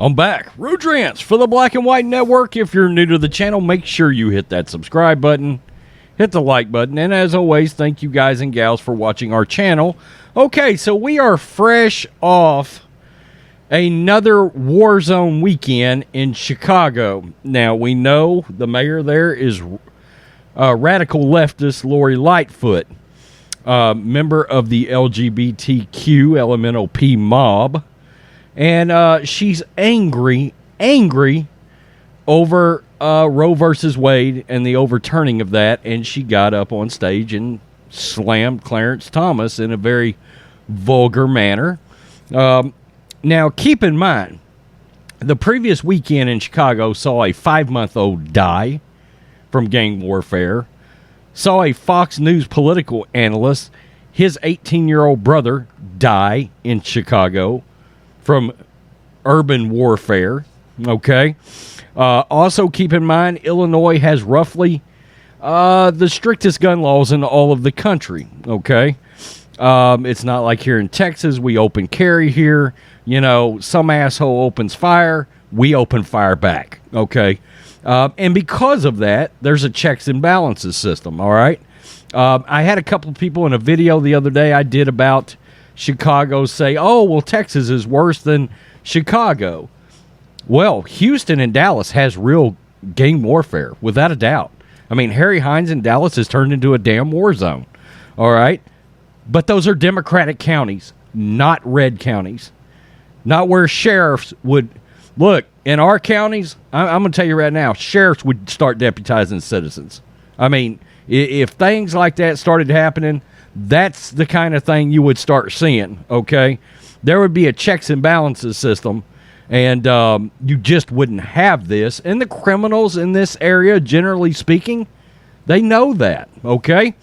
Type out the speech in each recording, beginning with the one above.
I'm back. Rodrance for the Black and White Network. If you're new to the channel, make sure you hit that subscribe button, hit the like button, and as always, thank you guys and gals for watching our channel. Okay, so we are fresh off another war zone weekend in Chicago. Now, we know the mayor there is radical leftist Lori Lightfoot, member of the LGBTQ elemental P mob. And she's angry over Roe versus Wade and the overturning of that. And she got up on stage and slammed Clarence Thomas in a very vulgar manner. Now, keep in mind, the previous weekend in Chicago saw a 5-month-old die from gang warfare. Saw a Fox News political analyst, his 18-year-old brother, die in Chicago from urban warfare, okay? Also, keep in mind, Illinois has roughly the strictest gun laws in all of the country, okay? It's not like here in Texas, we open carry here. You know, some asshole opens fire, we open fire back, okay? And because of that, there's a checks and balances system, all right? I had a couple of people in a video the other day I did about Chicago say, oh, well, Texas is worse than Chicago. Well, Houston and Dallas has real gang warfare, without a doubt. I mean, Harry Hines in Dallas has turned into a damn war zone, all right? But those are Democratic counties, not red counties. Not where sheriffs would... Look, in our counties, I'm going to tell you right now, sheriffs would start deputizing citizens. I mean, if things like that started happening, that's the kind of thing you would start seeing, okay? There would be a checks and balances system, and you just wouldn't have this. And the criminals in this area, generally speaking, they know that, okay?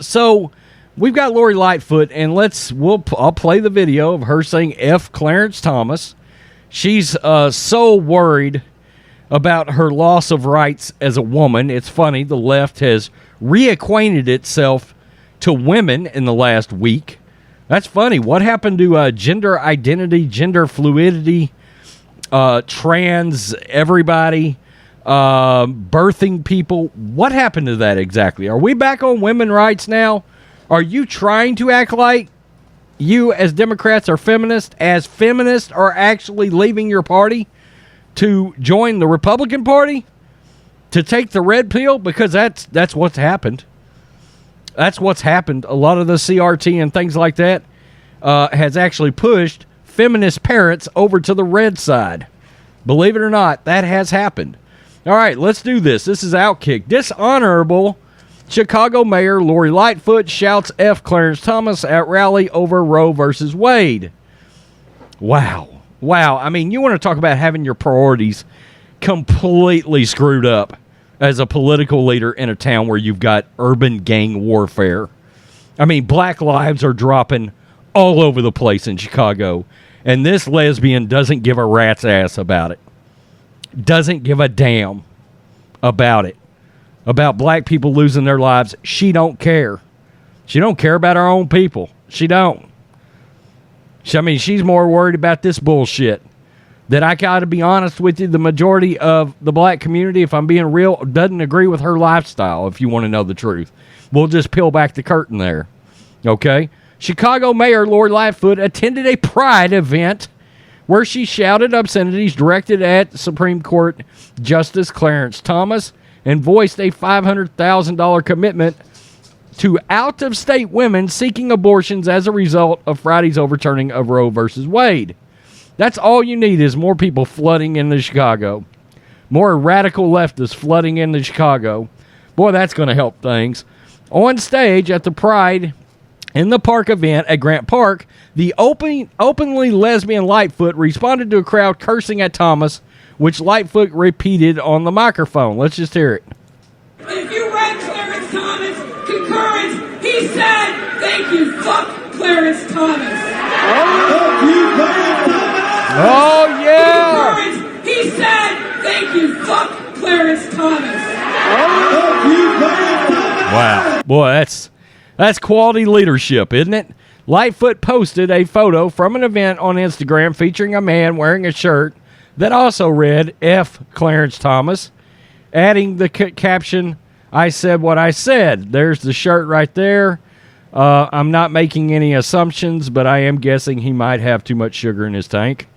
So we've got Lori Lightfoot, and I'll play the video of her saying F Clarence Thomas. She's so worried about her loss of rights as a woman. It's funny, the left has reacquainted itself to women in the last week. That's funny. What happened to gender identity, gender fluidity, trans, everybody, birthing people? What happened to that exactly? Are we back on women rights now? Are you trying to act like you as Democrats are feminists, as feminists are actually leaving your party to join the Republican Party, to take the red pill? Because that's what's happened. That's what's happened. A lot of the CRT and things like that has actually pushed feminist parents over to the red side. Believe it or not, that has happened. All right, let's do this. This is Outkick. Dishonorable Chicago Mayor Lori Lightfoot shouts F Clarence Thomas at rally over Roe versus Wade. Wow. I mean, you want to talk about having your priorities completely screwed up as a political leader in a town where you've got urban gang warfare. I mean, black lives are dropping all over the place in Chicago, and this lesbian doesn't give a rat's ass about it. Doesn't give a damn about it. About black people losing their lives. She don't care. She don't care about our own people. She don't. I mean, she's more worried about this bullshit. That I got to be honest with you, the majority of the black community, if I'm being real, doesn't agree with her lifestyle, if you want to know the truth. We'll just peel back the curtain there. Okay? Chicago Mayor Lori Lightfoot attended a pride event where she shouted obscenities directed at Supreme Court Justice Clarence Thomas and voiced a $500,000 commitment to out-of-state women seeking abortions as a result of Friday's overturning of Roe versus Wade. That's all you need is more people flooding into Chicago. More radical leftists flooding into Chicago. Boy, that's going to help things. On stage at the Pride in the Park event at Grant Park, the openly lesbian Lightfoot responded to a crowd cursing at Thomas, which Lightfoot repeated on the microphone. Let's just hear it. If you read Clarence Thomas' concurrence, he said, thank you, fuck Clarence Thomas. Oh, yeah. Concurrence, he said, thank you, fuck Clarence Thomas. Wow. Boy, that's quality leadership, isn't it? Lightfoot posted a photo from an event on Instagram featuring a man wearing a shirt that also read F. Clarence Thomas, adding the caption, "I said what I said." There's the shirt right there. I'm not making any assumptions, but I am guessing he might have too much sugar in his tank.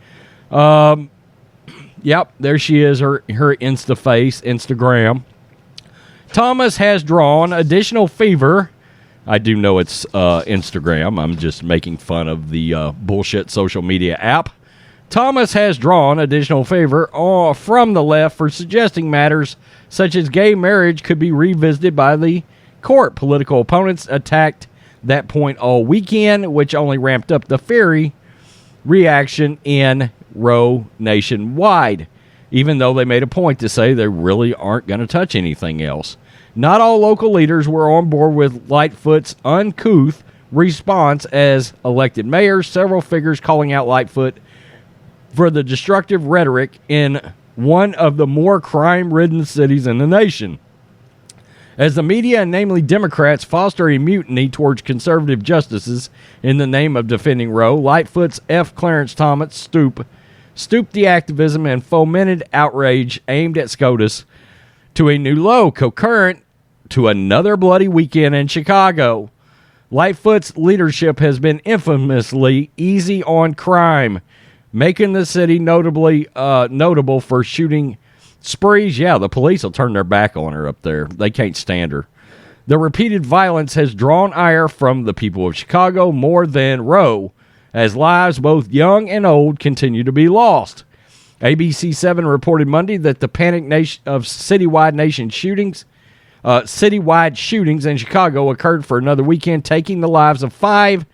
Yep, there she is, her Instagram. Thomas has drawn additional fever. I do know it's Instagram. I'm just making fun of the bullshit social media app. Thomas has drawn additional favor from the left for suggesting matters such as gay marriage could be revisited by the court. Political opponents attacked that point all weekend, which only ramped up the fiery reaction in Roe nationwide, even though they made a point to say they really aren't going to touch anything else. Not all local leaders were on board with Lightfoot's uncouth response as elected mayors, several figures calling out Lightfoot for the destructive rhetoric in one of the more crime-ridden cities in the nation. As the media, and namely Democrats, foster a mutiny towards conservative justices in the name of defending Roe, Lightfoot's F. Clarence Thomas stooped the activism and fomented outrage aimed at SCOTUS to a new low, concurrent to another bloody weekend in Chicago. Lightfoot's leadership has been infamously easy on crime, making the city notable for shooting sprees. Yeah, the police will turn their back on her up there. They can't stand her. The repeated violence has drawn ire from the people of Chicago more than Roe, as lives, both young and old, continue to be lost. ABC 7 reported Monday that the panic of citywide shootings in Chicago occurred for another weekend, taking the lives of 5,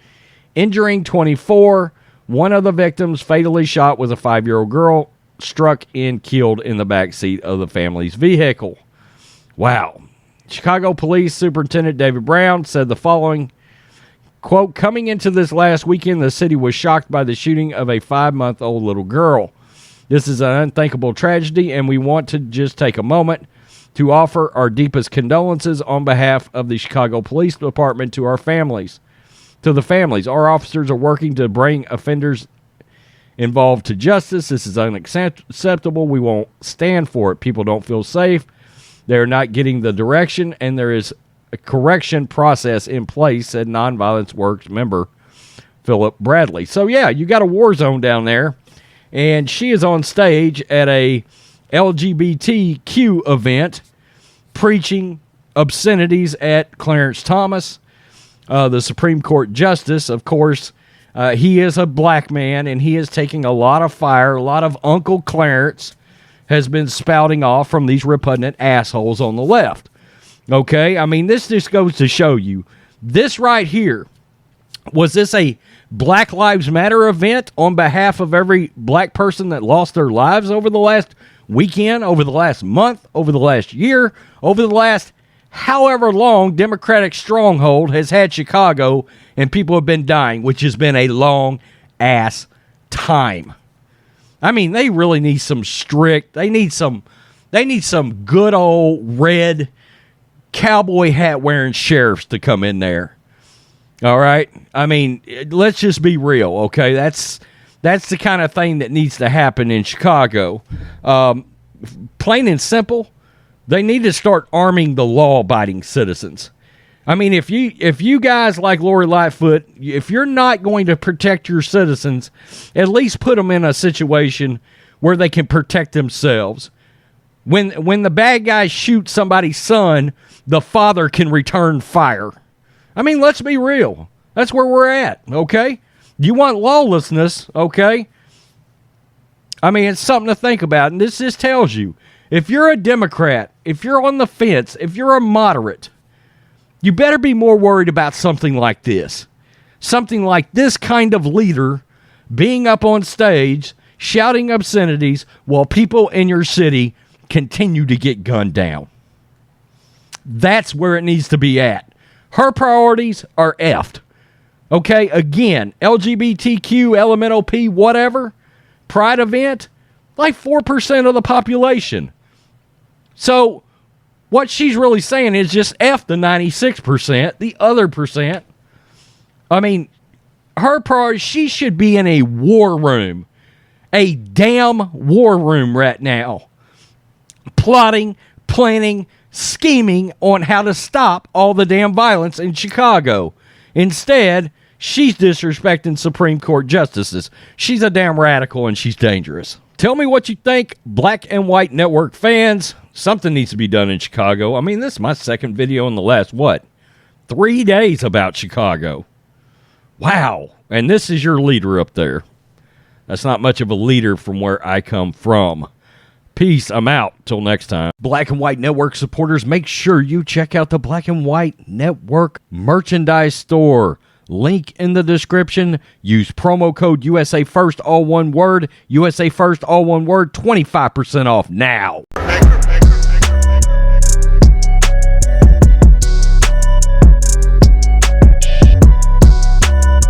injuring 24. One of the victims, fatally shot, was a 5-year-old girl, struck and killed in the back seat of the family's vehicle. Wow. Chicago Police Superintendent David Brown said the following, quote, "Coming into this last weekend, the city was shocked by the shooting of a 5-month-old little girl. This is an unthinkable tragedy, and we want to just take a moment to offer our deepest condolences on behalf of the Chicago Police Department to our families. To the families, our officers are working to bring offenders involved to justice. This is unacceptable. We won't stand for it. People don't feel safe. They're not getting the direction, and there is a correction process in place," said Nonviolence Works member Philip Bradley. So, yeah, you got a war zone down there, and she is on stage at a LGBTQ event preaching obscenities at Clarence Thomas, the Supreme Court Justice. Of course, he is a black man, and he is taking a lot of fire. A lot of Uncle Clarence has been spouting off from these repugnant assholes on the left. Okay? I mean, this just goes to show you. This right here, was this a Black Lives Matter event on behalf of every black person that lost their lives over the last weekend, over the last month, over the last year, over the last however long Democratic stronghold has had Chicago, and people have been dying, which has been a long ass time. I mean, they really need some they need some good old red cowboy hat wearing sheriffs to come in there. All right? I mean, let's just be real, okay? That's the kind of thing that needs to happen in Chicago. Plain and simple, they need to start arming the law-abiding citizens. I mean, if you guys like Lori Lightfoot, if you're not going to protect your citizens, at least put them in a situation where they can protect themselves. When the bad guy shoots somebody's son, the father can return fire. I mean, let's be real. That's where we're at, okay? You want lawlessness, okay? I mean, it's something to think about, and this just tells you, if you're a Democrat, if you're on the fence, if you're a moderate, you better be more worried about something like this. Something like this kind of leader being up on stage, shouting obscenities, while people in your city continue to get gunned down. That's where it needs to be at. Her priorities are effed. Okay, again, LGBTQ, LMNOP, whatever, pride event, like 4% of the population. So what she's really saying is just F the 96%, the other percent. I mean, Her priority, she should be in a war room. A damn war room right now. Plotting, planning, scheming on how to stop all the damn violence in Chicago. Instead, she's disrespecting Supreme Court justices. She's a damn radical and she's dangerous. Tell me what you think, Black and White Network fans. Something needs to be done in Chicago. I mean, this is my second video in the last, 3 days about Chicago. Wow. And this is your leader up there. That's not much of a leader from where I come from. Peace. I'm out. Till next time. Black and White Network supporters, make sure you check out the Black and White Network merchandise store. Link in the description. Use promo code USA First, all one word. USA First, all one word. 25% off now.